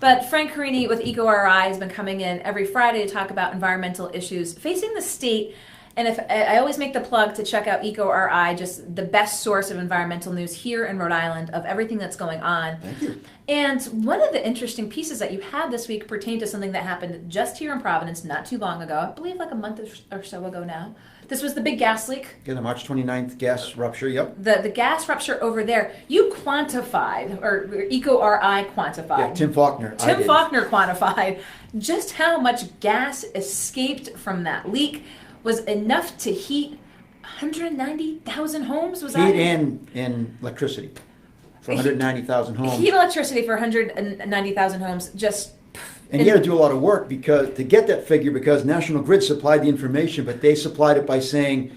But Frank Carini with EcoRI has been coming in every Friday to talk about environmental issues facing the state. And if I always make the plug to check out EcoRI, just the best source of environmental news here in Rhode Island of everything that's going on. Thank you. And one of the interesting pieces that you had this week pertained to something that happened just here in Providence not too long ago. I believe like a month or so ago now. This was the big gas leak. Yeah, the March 29th gas rupture, yep. The gas rupture over there. You quantified, or EcoRI quantified. Yeah, Tim Faulkner. Tim Faulkner quantified just how much gas escaped from that leak was enough to heat 190,000 homes. Was that heat and electricity for 190,000 homes. Heat electricity for 190,000 homes. And you had to do a lot of work to get that figure because National Grid supplied the information, but they supplied it by saying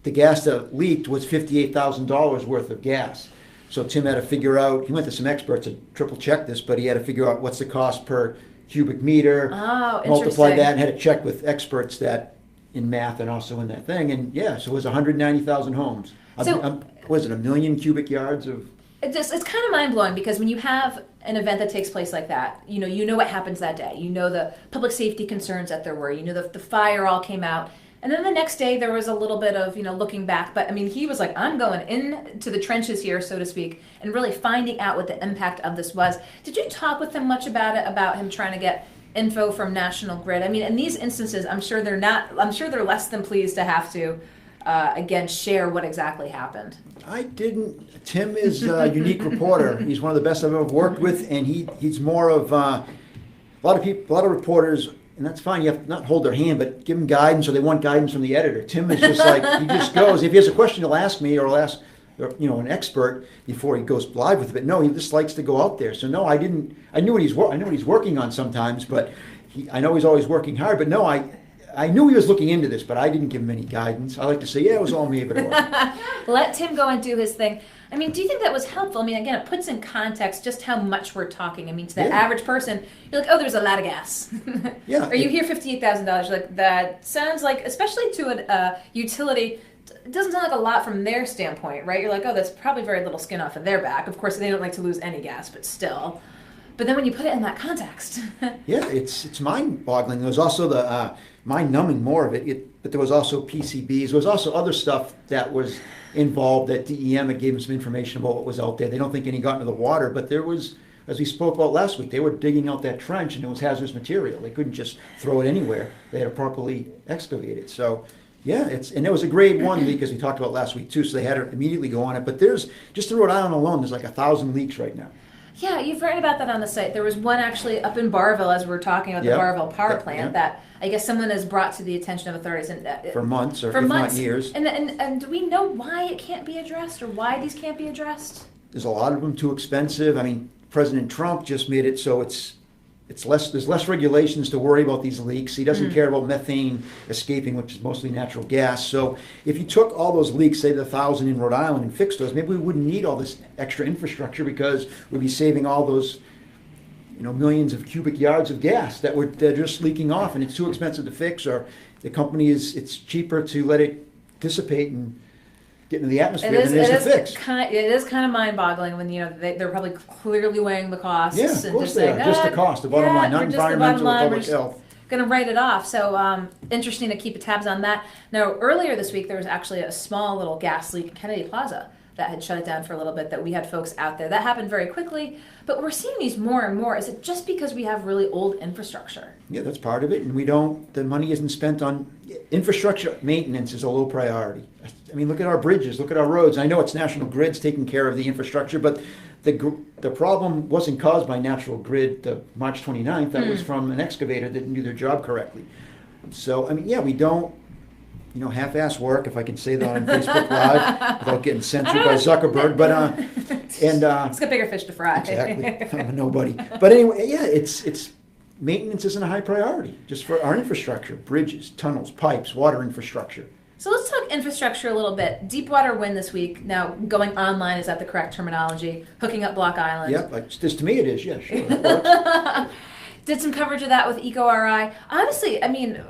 the gas that leaked was $58,000 worth of gas. So Tim had to figure out, he went to some experts to triple check this, but he had to figure out what's the cost per cubic meter, multiply that, and had to check with experts that in math and also in that thing. And yeah, so it was 190,000 homes. So, was it 1 million cubic yards of? It's kind of mind-blowing because when you have an event that takes place like that, you know what happens that day. You know the public safety concerns that there were. You know the fire all came out. And then the next day there was a little bit of, looking back. But I mean, he was like, I'm going into the trenches here, so to speak, and really finding out what the impact of this was. Did you talk with him much about it, about him trying to get info from National Grid? I mean, in these instances, I'm sure they're less than pleased to have to, again, share what exactly happened. I didn't. Tim is a unique reporter. He's one of the best I've ever worked with, and he's more of a lot of reporters, and that's fine. You have to not hold their hand, but give them guidance, or they want guidance from the editor. Tim is just like, he just goes. If he has a question, he'll ask me, or he'll ask an expert before he goes live with it. But no, he just likes to go out there. So no, I didn't. I know what he's working on sometimes, but I know he's always working hard. But no, I knew he was looking into this, but I didn't give him any guidance. I like to say, yeah, it was all me, but it wasn't. Let Tim go and do his thing. I mean, do you think that was helpful? I mean, again, it puts in context just how much we're talking. I mean, to the average person, you're like, oh, there's a lot of gas. Yeah. Or you hear $58,000, you're like, that sounds like, especially to a utility, it doesn't sound like a lot from their standpoint, right? You're like, oh, that's probably very little skin off of their back. Of course, they don't like to lose any gas, but still. But then when you put it in that context. Yeah, it's mind-boggling. There was also the mind-numbing more of it, but there was also PCBs. There was also other stuff that was involved that DEM had given some information about what was out there. They don't think any got into the water, but there was, as we spoke about last week, they were digging out that trench and it was hazardous material. They couldn't just throw it anywhere. They had to properly excavate it. So yeah, and there was a grade 1 leak, as we talked about last week too, so they had to immediately go on it. But there's, just in Rhode Island alone, there's like 1,000 leaks right now. Yeah, you've written about that on the site. There was one actually up in Barville, as we were talking about the Barville power plant, that I guess someone has brought to the attention of authorities. For months, or if not years. And do we know why it can't be addressed, or why these can't be addressed? There's a lot of them too expensive. I mean, President Trump just made it so there's less regulations to worry about these leaks. He doesn't care about methane escaping, which is mostly natural gas. So if you took all those leaks, say the 1,000 in Rhode Island, and fixed those, maybe we wouldn't need all this extra infrastructure because we'd be saving all those millions of cubic yards of gas they're just leaking off, and it's too expensive to fix, or the company it's cheaper to let it dissipate and get into the atmosphere than it is to fix. It is kind of mind-boggling when they're probably clearly weighing the costs. Yeah, of course they are. Just the cost, the bottom line, not environmental or public health. Going to write it off. So interesting to keep tabs on that. Now, earlier this week, there was actually a small little gas leak at Kennedy Plaza that had shut it down for a little bit, that we had folks out there. That happened very quickly, but we're seeing these more and more. Is it just because we have really old infrastructure? Yeah, that's part of it, and the money isn't spent on infrastructure. Maintenance is a low priority. I mean, look at our bridges, look at our roads. I know it's National Grid's taking care of the infrastructure, but the problem wasn't caused by National Grid, the March 29th. That was from an excavator that didn't do their job correctly. So, I mean, yeah, we don't, half-ass work, if I can say that on Facebook Live without getting censored by Zuckerberg. But it's got bigger fish to fry. Exactly. I'm a nobody. But anyway, yeah, it's maintenance isn't a high priority just for our infrastructure, bridges, tunnels, pipes, water infrastructure. So let's talk infrastructure a little bit. Deepwater Wind this week. Now, going online, is that the correct terminology? Hooking up Block Island. Yep, to me it is, yeah, sure. Did some coverage of that with EcoRI. Honestly, I mean,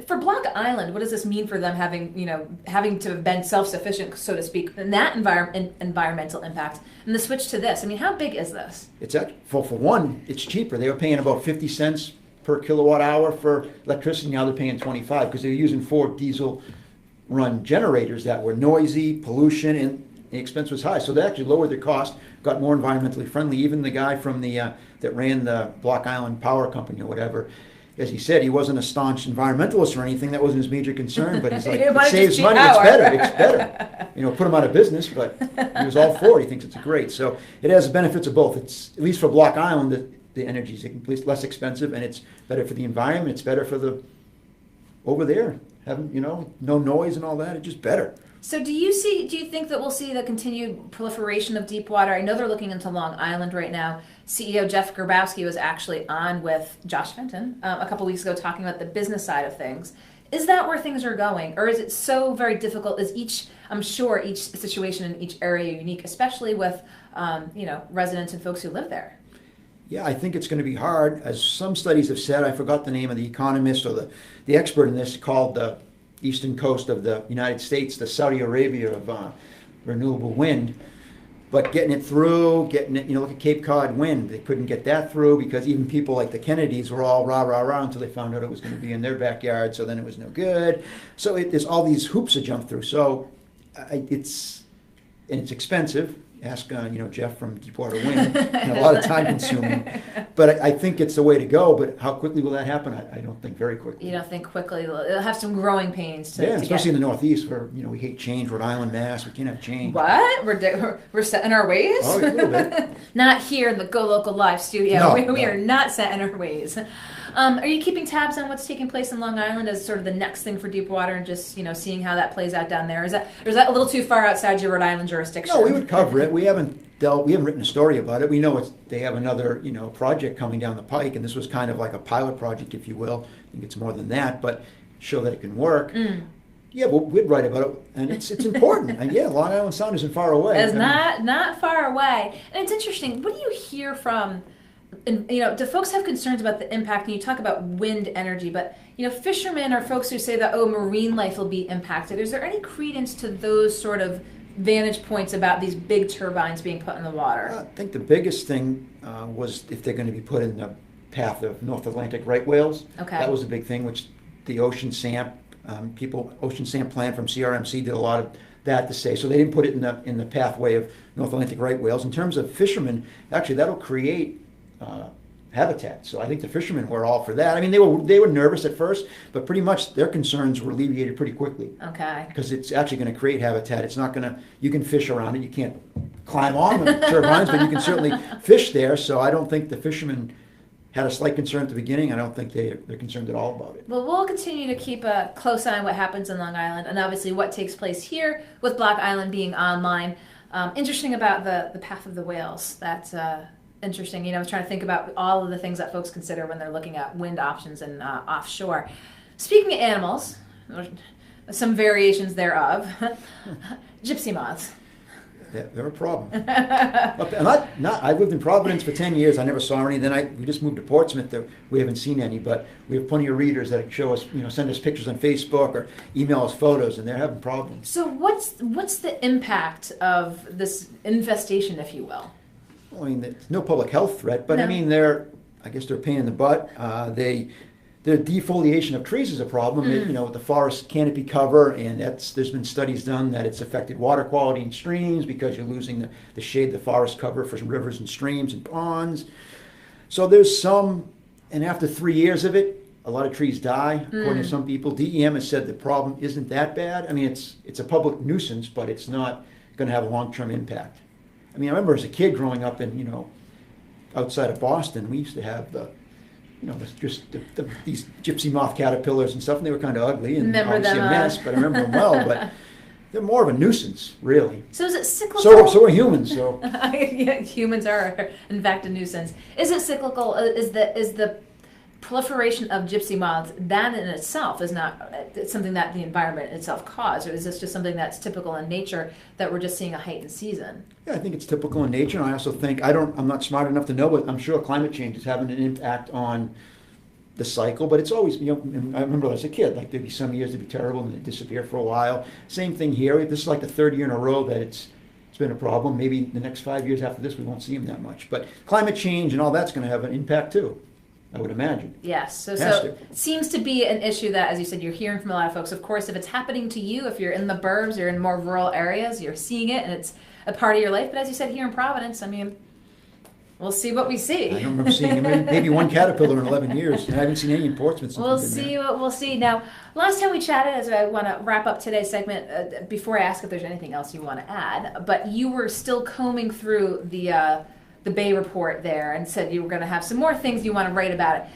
for Block Island, what does this mean for them having to have been self-sufficient, so to speak, in that environmental impact, and the switch to this? I mean, how big is this? It's for one, it's cheaper. They were paying about 50 cents per kilowatt hour for electricity. Now they're paying 25 because they're using 4 diesel-run generators that were noisy, pollution, and the expense was high. So they actually lowered their cost, got more environmentally friendly. Even the guy from that ran the Block Island Power Company or whatever, as he said, he wasn't a staunch environmentalist or anything. That wasn't his major concern. But he's like, it saves money. It's better. It's better. Put him out of business. But he was all for it. He thinks it's great. So it has the benefits of both. It's at least for Block Island, the energy is less expensive, and it's better for the environment. It's better for the over there. Having no noise and all that. It's just better. So do you think that we'll see the continued proliferation of deep water? I know they're looking into Long Island right now. CEO Jeff Grabowski was actually on with Josh Fenton a couple weeks ago talking about the business side of things. Is that where things are going? Or is it so very difficult? I'm sure each situation in each area unique, especially with residents and folks who live there. Yeah, I think it's going to be hard. As some studies have said, I forgot the name of the economist or the expert in this, called the eastern coast of the United States, the Saudi Arabia of renewable wind. But getting it, look at Cape Cod wind. They couldn't get that through because even people like the Kennedys were all rah, rah, rah until they found out it was going to be in their backyard, so then it was no good. So there's all these hoops to jump through. So it's expensive. Ask Jeff from Deepwater Wind, a lot of time consuming. But I think it's the way to go. But how quickly will that happen? I don't think very quickly. You don't think quickly? It'll have some growing pains to especially in the Northeast where we hate change. Rhode Island, Mass, we can't have change. What? We're set in our ways? Oh, a little bit. Not here in the Go Local Live studio. No, we are not set in our ways. Are you keeping tabs on what's taking place in Long Island as sort of the next thing for Deepwater and just seeing how that plays out down there? Or is that a little too far outside your Rhode Island jurisdiction? No, we would cover it. We haven't written a story about it. We know they have another project coming down the pike, and this was kind of like a pilot project, if you will. I think it's more than that, but show that it can work. Yeah, we'd write about it, and it's important. And yeah, Long Island Sound isn't far away. It's not far away, and it's interesting. What do you hear from? And, do folks have concerns about the impact? And you talk about wind energy, but fishermen are folks who say that marine life will be impacted. Is there any credence to those sort of vantage points about these big turbines being put in the water? I think the biggest thing was if they're going to be put in the path of North Atlantic right whales. Okay. That was a big thing, which the Ocean SAMP plan from CRMC did a lot of that to say. So they didn't put it in the pathway of North Atlantic right whales. In terms of fishermen, actually that'll create habitat. So I think the fishermen were all for that. I mean, they were nervous at first, but pretty much their concerns were alleviated pretty quickly. Okay. Because it's actually going to create habitat. It's not going to. You can fish around it. You can't climb on the turbines, but you can certainly fish there. So I don't think the fishermen had a slight concern at the beginning. I don't think they're concerned at all about it. Well, we'll continue to keep a close eye on what happens in Long Island, and obviously what takes place here with Block Island being online. Interesting about the path of the whales. That's interesting. I was trying to think about all of the things that folks consider when they're looking at wind options and offshore. Speaking of animals, some variations thereof, gypsy moths. They're a problem. I've lived in Providence for 10 years. I never saw any. Then we just moved to Portsmouth. We haven't seen any, but we have plenty of readers that show us, send us pictures on Facebook or email us photos, and they're having problems. So what's the impact of this infestation, if you will? I mean, it's no public health threat, but no. I mean, I guess they're a pain in the butt. The defoliation of trees is a problem. With the forest canopy cover, and there's been studies done that it's affected water quality in streams because you're losing the shade, the forest cover for rivers and streams and ponds. So there's some, and after 3 years of it, a lot of trees die, according to some people. DEM has said the problem isn't that bad. I mean, it's a public nuisance, but it's not going to have a long-term impact. I mean, I remember as a kid growing up in, outside of Boston, we used to have these gypsy moth caterpillars and stuff, and they were kind of ugly and obviously a mess, but I remember them well. But they're more of a nuisance, really. So is it cyclical? So are humans. So yeah, humans are, in fact, a nuisance. Is it cyclical? Is the proliferation of gypsy moths, that in itself is not something that the environment itself caused, or is this just something that's typical in nature that we're just seeing a heightened season? Yeah, I think it's typical in nature, and I also think I'm not smart enough to know, but I'm sure climate change is having an impact on the cycle, but it's always, and I remember as a kid, like there'd be some years that'd be terrible and they'd disappear for a while. Same thing here. This is like the third year in a row that it's been a problem. Maybe the next 5 years after this, we won't see them that much. But climate change and all that's going to have an impact too, I would imagine. Yes. So it seems to be an issue that, as you said, you're hearing from a lot of folks. Of course, if it's happening to you, if you're in the burbs, you're in more rural areas, you're seeing it and it's a part of your life. But as you said, here in Providence, I mean, we'll see what we see. I don't remember seeing maybe one caterpillar in 11 years, and I haven't seen any in Portsmouth since We'll I've been see there. what we'll see. Now, last time we chatted, as I want to wrap up today's segment, before I ask if there's anything else you want to add, but you were still combing through the Bay report there and said you were going to have some more things you want to write about it.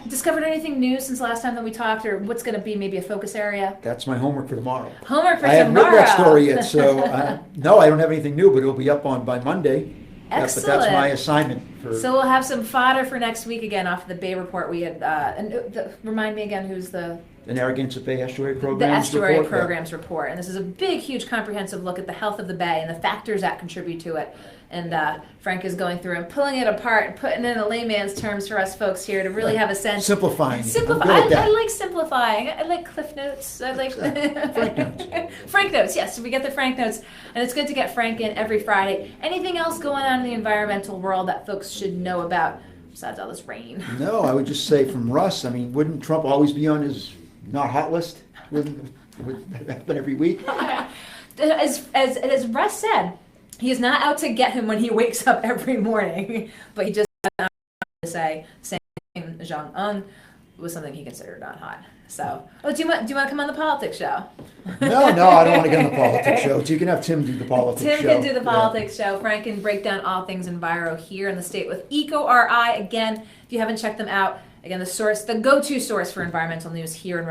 Discovered anything new since last time that we talked, or what's going to be maybe a focus area? That's my homework for tomorrow. Homework for I haven't tomorrow. written that story yet, so no, I don't have anything new, but it'll be up by Monday. Excellent. But that's my assignment. So we'll have some fodder for next week again off the Bay report. We had, remind me again, who's the Narragansett Bay Estuary Programs Estuary report. Programs report. And this is a big, huge, comprehensive look at the health of the Bay and the factors that contribute to it. And Frank is going through and pulling it apart and putting it in a layman's terms for us folks here to really have a sense. Simplifying. I like simplifying. I like Cliff Notes. I like Frank Notes. Frank Notes, yes. We get the Frank Notes. And it's good to get Frank in every Friday. Anything else going on in the environmental world that folks should know about besides all this rain? No, I would just say from Russ, I mean, wouldn't Trump always be on his not hot list? Would that happen every week? As Russ said, he is not out to get him when he wakes up every morning, but he just to say saying Jong-un was something he considered not hot. So, do you want to come on the politics show? No, I don't want to get on the politics show. So you can have Tim do the politics show. Tim can do the politics show. Frank can break down all things enviro here in the state with EcoRI. Again, if you haven't checked them out, again, the go-to source for environmental news here in Rhode Island.